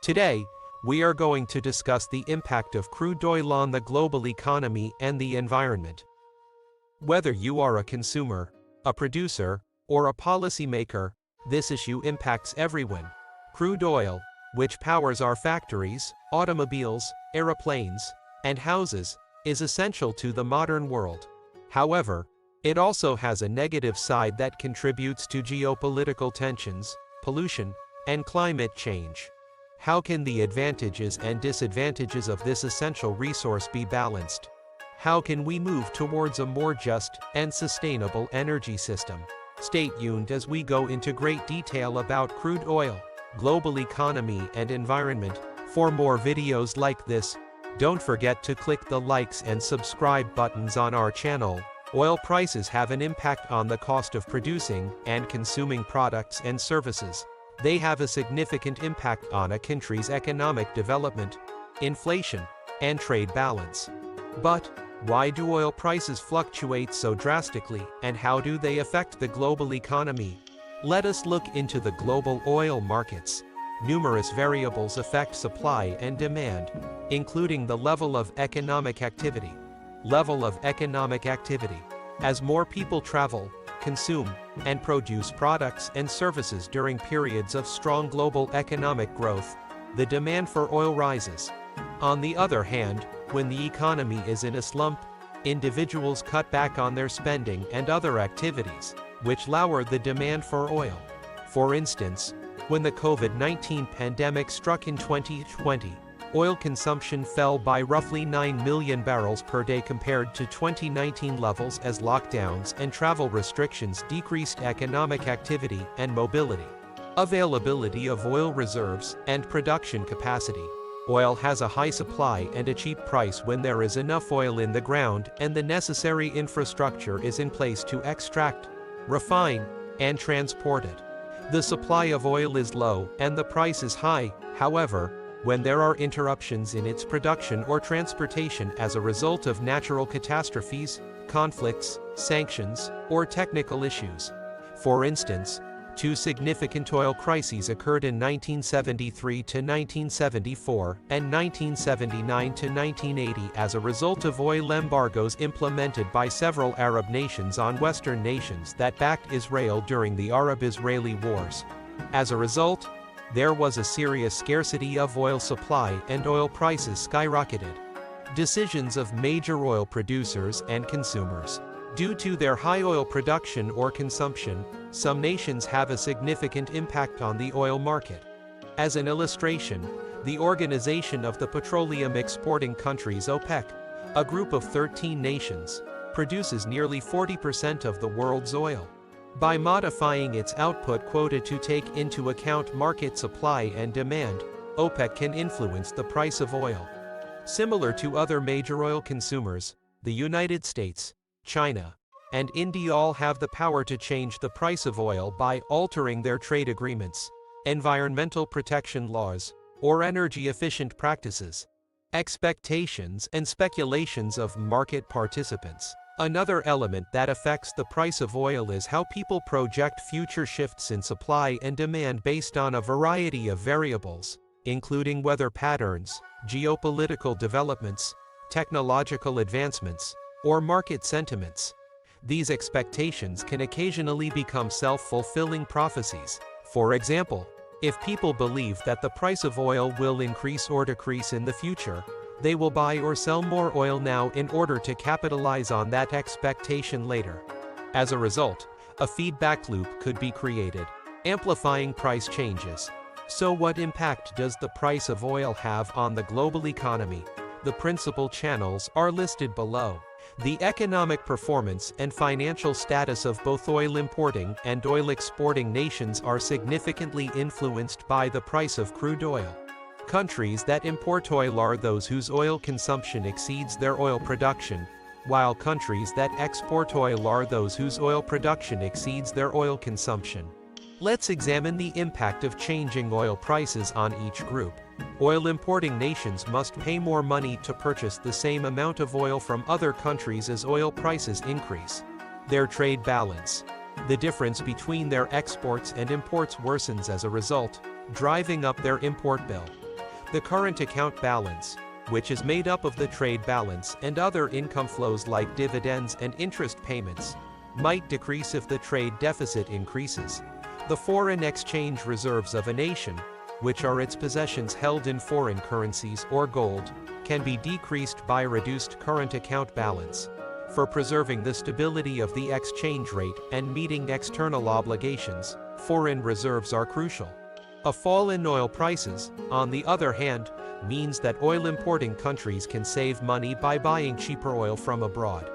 Today, we are going to discuss the impact of crude oil on the global economy and the environment. Whether you are a consumer, a producer, or a policymaker, this issue impacts everyone. Crude oil, which powers our factories, automobiles, aeroplanes, and houses, is essential to the modern world. However, it also has a negative side that contributes to geopolitical tensions, pollution, and climate change. How can the advantages and disadvantages of this essential resource be balanced? How can we move towards a more just and sustainable energy system? Stay tuned as we go into great detail about crude oil, global economy and environment. For more videos like this, don't forget to click the likes and subscribe buttons on our channel. Oil prices have an impact on the cost of producing and consuming products and services. They have a significant impact on a country's economic development, inflation, and trade balance. But why do oil prices fluctuate so drastically, and how do they affect the global economy? Let us look into the global oil markets. Numerous variables affect supply and demand, including the level of economic activity. As more people travel, consume, and produce products and services during periods of strong global economic growth, the demand for oil rises. On the other hand, when the economy is in a slump, individuals cut back on their spending and other activities, which lower the demand for oil. For instance, when the COVID-19 pandemic struck in 2020, oil consumption fell by roughly 9 million barrels per day compared to 2019 levels as lockdowns and travel restrictions decreased economic activity and mobility. Availability of oil reserves and production capacity. Oil has a high supply and a cheap price when there is enough oil in the ground and the necessary infrastructure is in place to extract, refine, and transport it. The supply of oil is low and the price is high. However, when there are interruptions in its production or transportation as a result of natural catastrophes, conflicts, sanctions, or technical issues. For instance, two significant oil crises occurred in 1973 to 1974 and 1979 to 1980 as a result of oil embargoes implemented by several Arab nations on Western nations that backed Israel during the Arab-Israeli Wars. As a result, there was a serious scarcity of oil supply and oil prices skyrocketed. Decisions of major oil producers and consumers. Due to their high oil production or consumption, some nations have a significant impact on the oil market. As an illustration, the Organization of the Petroleum Exporting Countries (OPEC), a group of 13 nations, produces nearly 40% of the world's oil. By modifying its output quota to take into account market supply and demand, OPEC can influence the price of oil. Similar to other major oil consumers, the United States, China, and India all have the power to change the price of oil by altering their trade agreements, environmental protection laws, or energy-efficient practices. Expectations and speculations of market participants. Another element that affects the price of oil is how people project future shifts in supply and demand based on a variety of variables, including weather patterns, geopolitical developments, technological advancements, or market sentiments. These expectations can occasionally become self-fulfilling prophecies. For example, if people believe that the price of oil will increase or decrease in the future, they will buy or sell more oil now in order to capitalize on that expectation later. As a result, a feedback loop could be created, amplifying price changes. So what impact does the price of oil have on the global economy? The principal channels are listed below. The economic performance and financial status of both oil importing and oil exporting nations are significantly influenced by the price of crude oil. Countries that import oil are those whose oil consumption exceeds their oil production, while countries that export oil are those whose oil production exceeds their oil consumption. Let's examine the impact of changing oil prices on each group. Oil importing nations must pay more money to purchase the same amount of oil from other countries as oil prices increase. Their trade balance. The difference between their exports and imports worsens as a result, driving up their import bill. The current account balance, which is made up of the trade balance and other income flows like dividends and interest payments, might decrease if the trade deficit increases. The foreign exchange reserves of a nation, which are its possessions held in foreign currencies or gold, can be decreased by reduced current account balance. For preserving the stability of the exchange rate and meeting external obligations, foreign reserves are crucial. A fall in oil prices, on the other hand, means that oil importing countries can save money by buying cheaper oil from abroad.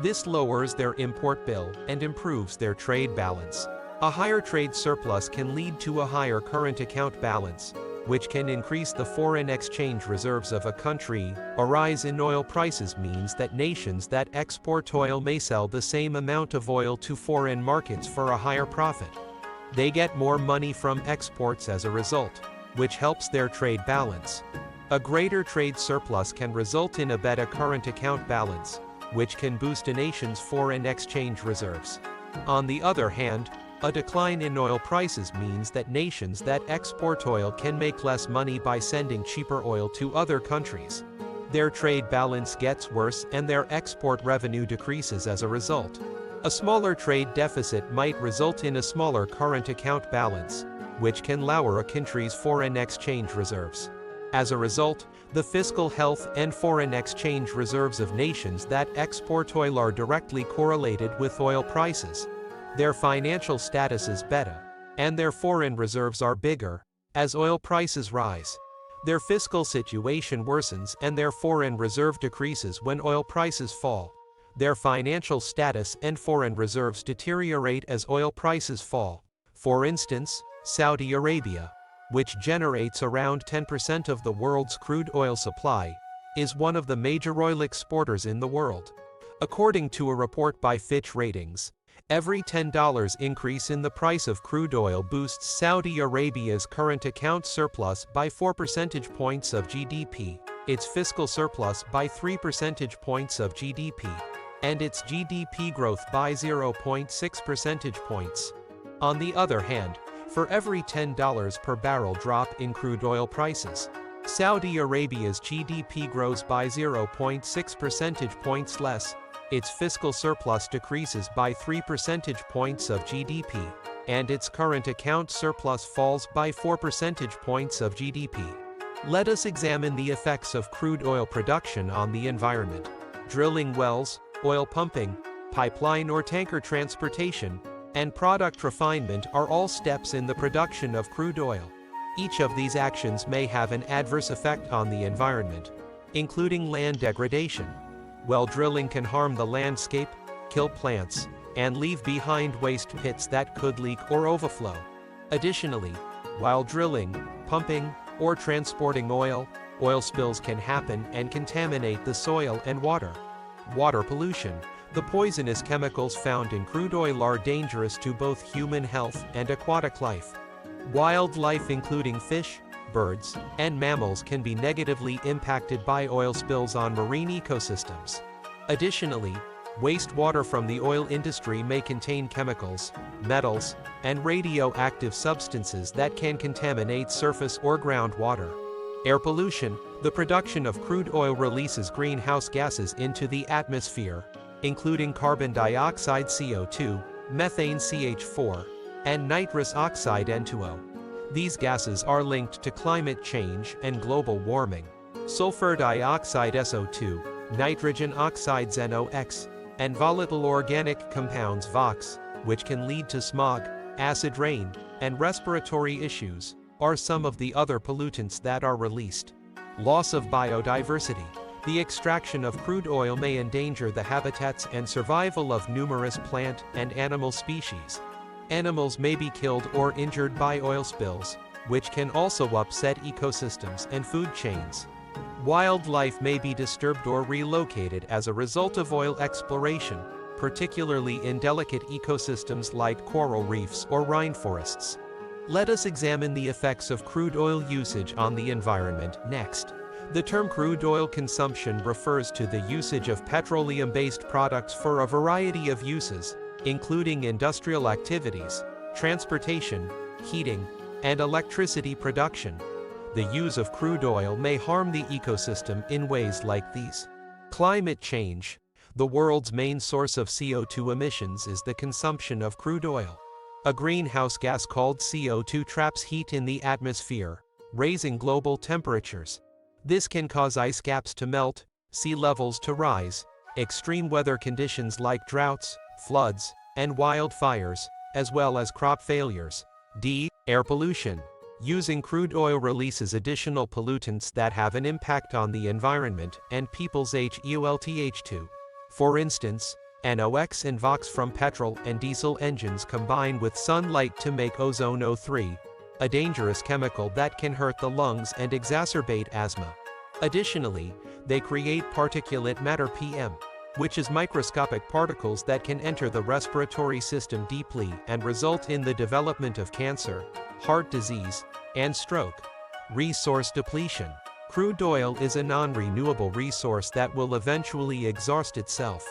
This lowers their import bill and improves their trade balance. A higher trade surplus can lead to a higher current account balance, which can increase the foreign exchange reserves of a country. A rise in oil prices means that nations that export oil may sell the same amount of oil to foreign markets for a higher profit. They get more money from exports as a result, which helps their trade balance. A greater trade surplus can result in a better current account balance, which can boost a nation's foreign exchange reserves. On the other hand, a decline in oil prices means that nations that export oil can make less money by sending cheaper oil to other countries. Their trade balance gets worse and their export revenue decreases as a result. A smaller trade deficit might result in a smaller current account balance, which can lower a country's foreign exchange reserves. As a result, the fiscal health and foreign exchange reserves of nations that export oil are directly correlated with oil prices. Their financial status is better, and their foreign reserves are bigger. As oil prices rise, their fiscal situation worsens and their foreign reserve decreases when oil prices fall. Their financial status and foreign reserves deteriorate as oil prices fall. For instance, Saudi Arabia, which generates around 10% of the world's crude oil supply, is one of the major oil exporters in the world. According to a report by Fitch Ratings, every $10 increase in the price of crude oil boosts Saudi Arabia's current account surplus by 4 percentage points of GDP, its fiscal surplus by 3 percentage points of GDP, and its GDP growth by 0.6 percentage points. On the other hand, for every $10 per barrel drop in crude oil prices, Saudi Arabia's GDP grows by 0.6 percentage points less, its fiscal surplus decreases by 3 percentage points of GDP, and its current account surplus falls by 4 percentage points of GDP. Let us examine the effects of crude oil production on the environment. Drilling wells, oil pumping, pipeline or tanker transportation, and product refinement are all steps in the production of crude oil. Each of these actions may have an adverse effect on the environment, including land degradation. Well drilling can harm the landscape, kill plants, and leave behind waste pits that could leak or overflow. Additionally, while drilling, pumping, or transporting oil spills can happen and contaminate the soil and water. Water pollution. The poisonous chemicals found in crude oil are dangerous to both human health and aquatic life. Wildlife including fish, birds, and mammals can be negatively impacted by oil spills on marine ecosystems. Additionally, wastewater from the oil industry may contain chemicals, metals, and radioactive substances that can contaminate surface or groundwater. Air pollution. The production of crude oil releases greenhouse gases into the atmosphere, including carbon dioxide CO2, methane CH4, and nitrous oxide N2O. These gases are linked to climate change and global warming. Sulfur dioxide SO2, nitrogen oxides NOx, and volatile organic compounds VOX, which can lead to smog, acid rain, and respiratory issues, are some of the other pollutants that are released. Loss of biodiversity. The extraction of crude oil may endanger the habitats and survival of numerous plant and animal species. Animals may be killed or injured by oil spills, which can also upset ecosystems and food chains. Wildlife may be disturbed or relocated as a result of oil exploration, particularly in delicate ecosystems like coral reefs or rainforests. Let us examine the effects of crude oil usage on the environment next. The term crude oil consumption refers to the usage of petroleum-based products for a variety of uses, including industrial activities, transportation, heating, and electricity production. The use of crude oil may harm the ecosystem in ways like these. Climate change. The world's main source of CO2 emissions is the consumption of crude oil. A greenhouse gas called CO2 traps heat in the atmosphere, raising global temperatures. This can cause ice caps to melt, sea levels to rise, extreme weather conditions like droughts, floods, and wildfires, as well as crop failures. Air pollution. Using crude oil releases additional pollutants that have an impact on the environment and people's health too. For instance, NOx and VOx from petrol and diesel engines combine with sunlight to make ozone O3, a dangerous chemical that can hurt the lungs and exacerbate asthma. Additionally, they create particulate matter PM, which is microscopic particles that can enter the respiratory system deeply and result in the development of cancer, heart disease, and stroke. Resource depletion. Crude oil is a non-renewable resource that will eventually exhaust itself.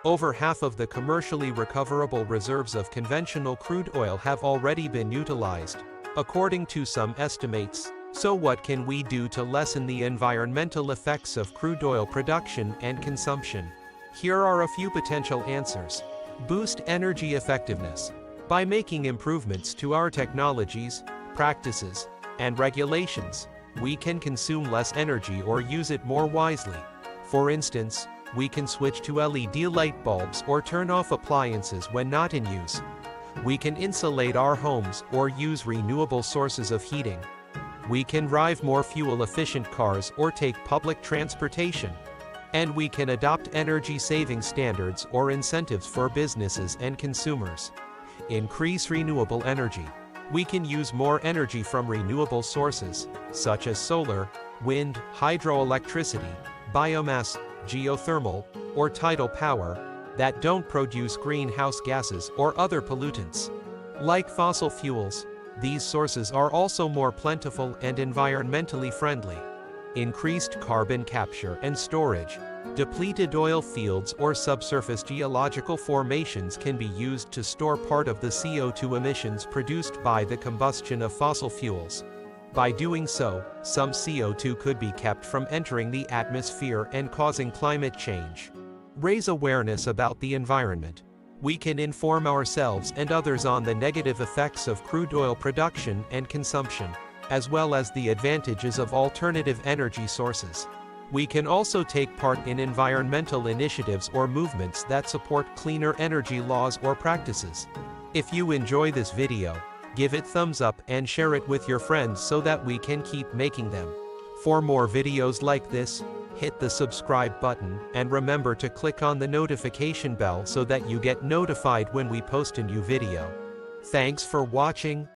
Over half of the commercially recoverable reserves of conventional crude oil have already been utilized, according to some estimates. So what can we do to lessen the environmental effects of crude oil production and consumption? Here are a few potential answers. Boost energy effectiveness. By making improvements to our technologies, practices, and regulations, we can consume less energy or use it more wisely. For instance, we can switch to LED light bulbs or turn off appliances when not in use. We can insulate our homes or use renewable sources of heating. We can drive more fuel-efficient cars or take public transportation. And we can adopt energy-saving standards or incentives for businesses and consumers. Increase renewable energy. We can use more energy from renewable sources, such as solar, wind, hydroelectricity, biomass, geothermal, or tidal power, that don't produce greenhouse gases or other pollutants. Like fossil fuels, these sources are also more plentiful and environmentally friendly. Increased carbon capture and storage. Depleted oil fields or subsurface geological formations can be used to store part of the CO2 emissions produced by the combustion of fossil fuels. By doing so, some CO2 could be kept from entering the atmosphere and causing climate change. Raise awareness about the environment. We can inform ourselves and others on the negative effects of crude oil production and consumption, as well as the advantages of alternative energy sources. We can also take part in environmental initiatives or movements that support cleaner energy laws or practices. If you enjoy this video, give it thumbs up and share it with your friends so that we can keep making them. For more videos like this, hit the subscribe button and remember to click on the notification bell so that you get notified when we post a new video. Thanks for watching.